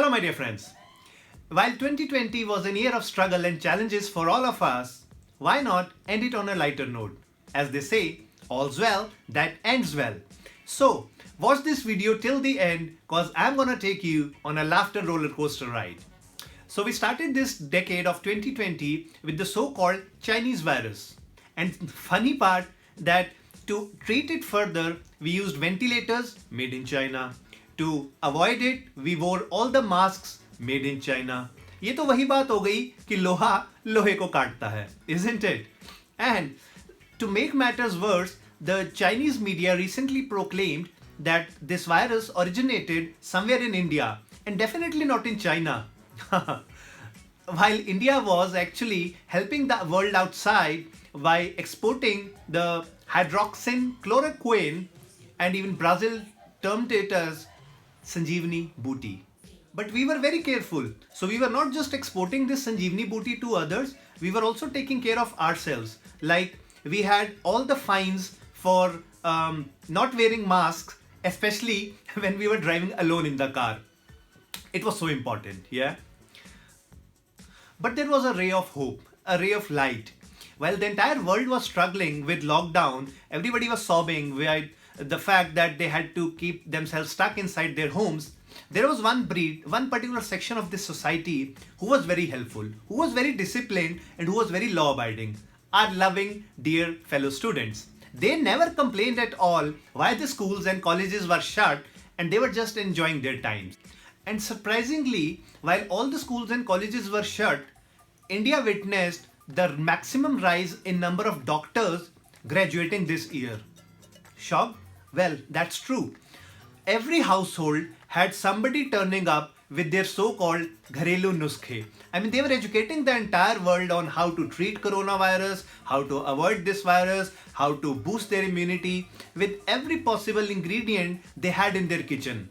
Hello, my dear friends. While 2020 was a year of struggle and challenges for all of us, why not end it on a lighter note? As they say, all's well that ends well. So, watch this video till the end cause I'm gonna take you on a laughter roller coaster ride. So, we started this decade of 2020 with the so-called Chinese virus. And funny part that to treat it further, we used ventilators made in China. To avoid it, we wore all the masks made in China. ये तो वही बात हो गई कि लोहा लोहे को काटता है, isn't it? And to make matters worse, the Chinese media recently proclaimed that this virus originated somewhere in India and definitely not in China. While India was actually helping the world outside by exporting the hydroxychloroquine, and even Brazil termed it as Sanjeevani booty. But we were very careful. So we were not just exporting this Sanjeevani booty to others, we were also taking care of ourselves. Like we had all the fines for not wearing masks, especially when we were driving alone in the car. It was so important, yeah? But there was a ray of hope, a ray of light. While the entire world was struggling with lockdown, everybody was sobbing with the fact that they had to keep themselves stuck inside their homes. There was one particular section of this society who was very helpful, who was very disciplined, and who was very law-abiding. Our loving, dear fellow students. They never complained at all why the schools and colleges were shut, and they were just enjoying their times. And surprisingly, while all the schools and colleges were shut, India witnessed the maximum rise in number of doctors graduating this year. Shocked? Well, that's true. Every household had somebody turning up with their so-called gharelu nuskhe. I mean, they were educating the entire world on how to treat coronavirus, how to avoid this virus, how to boost their immunity with every possible ingredient they had in their kitchen.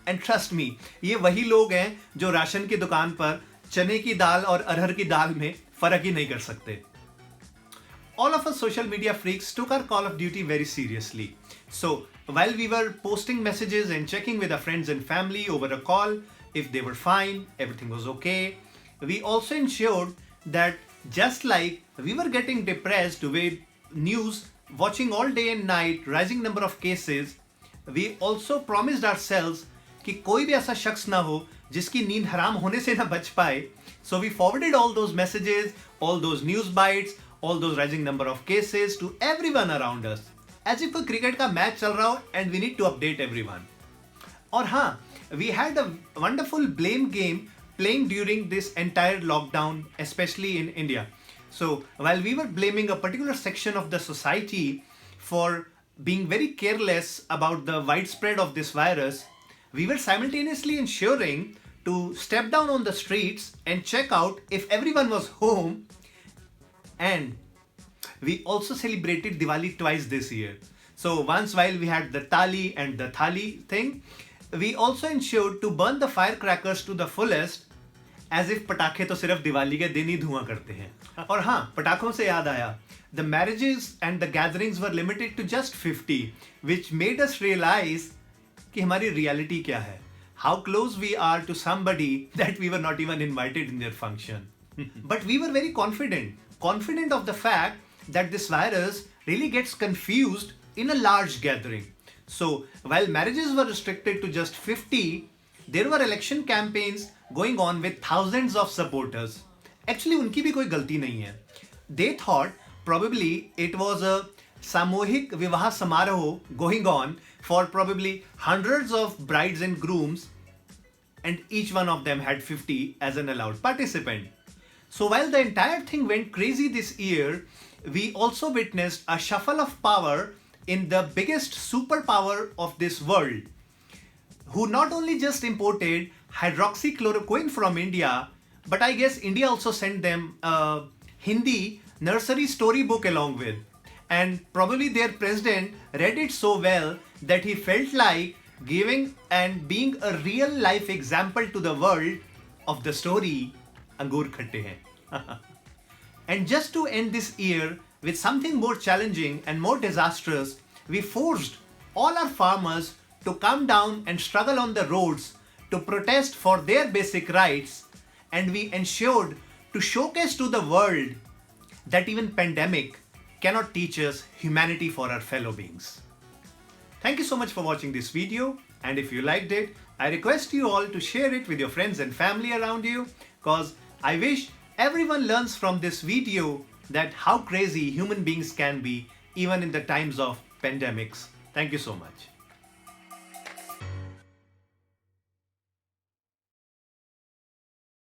And trust me, ये वही लोग हैं जो ration की दुकान पर चने की दाल और अरहर की दाल में फर्क ही नहीं कर सकते. All of us social media freaks took our call of duty very seriously. So, while we were posting messages and checking with our friends and family over a call, if they were fine, everything was okay, we also ensured that just like we were getting depressed with news, watching all day and night, rising number of cases, we also promised ourselves कि कोई भी ऐसा शख्स ना हो जिसकी नींद हराम होने से ना बच पाए. So we forwarded all those messages, all those news bites, all those rising number of cases to everyone around us. As if कोई क्रिकेट का मैच चल रहा हो and we need to update everyone. और हाँ, we had a wonderful blame game playing during this entire lockdown, especially in India. So while we were blaming a particular section of the society for being very careless about the widespread of this virus, we were simultaneously ensuring to step down on the streets and check out if everyone was home. And we also celebrated Diwali twice this year. So once while we had the Tali and the Thali thing, we also ensured to burn the firecrackers to the fullest, as if पटाखे तो सिर्फ दिवाली के दिन ही धुआं करते हैं. और हाँ, पटाखों से याद आया, the marriages and the gatherings were limited to just 50, which made us realize कि हमारी reality क्या है. How close we are to somebody that we were not even invited in their function. But we were very confident of the fact that this virus really gets confused in a large gathering. So while marriages were restricted to just 50, there were election campaigns going on with thousands of supporters. Actually, उनकी भी कोई गलती नहीं है. They thought probably it was a सामूहिक विवाह समारोह going on for probably hundreds of brides and grooms, and each one of them had 50 as an allowed participant. So while the entire thing went crazy this year, we also witnessed a shuffle of power in the biggest superpower of this world, who not only just imported hydroxychloroquine from India, but I guess India also sent them a Hindi nursery storybook along with. And probably their president read it so well that he felt like giving and being a real life example to the world of the story Angur Khatte Hain. And just to end this year with something more challenging and more disastrous, we forced all our farmers to come down and struggle on the roads to protest for their basic rights, and we ensured to showcase to the world that even pandemic cannot teach us humanity for our fellow beings. Thank you so much for watching this video, and if you liked it, I request you all to share it with your friends and family around you, cause I wish everyone learns from this video that how crazy human beings can be even in the times of pandemics. Thank you so much.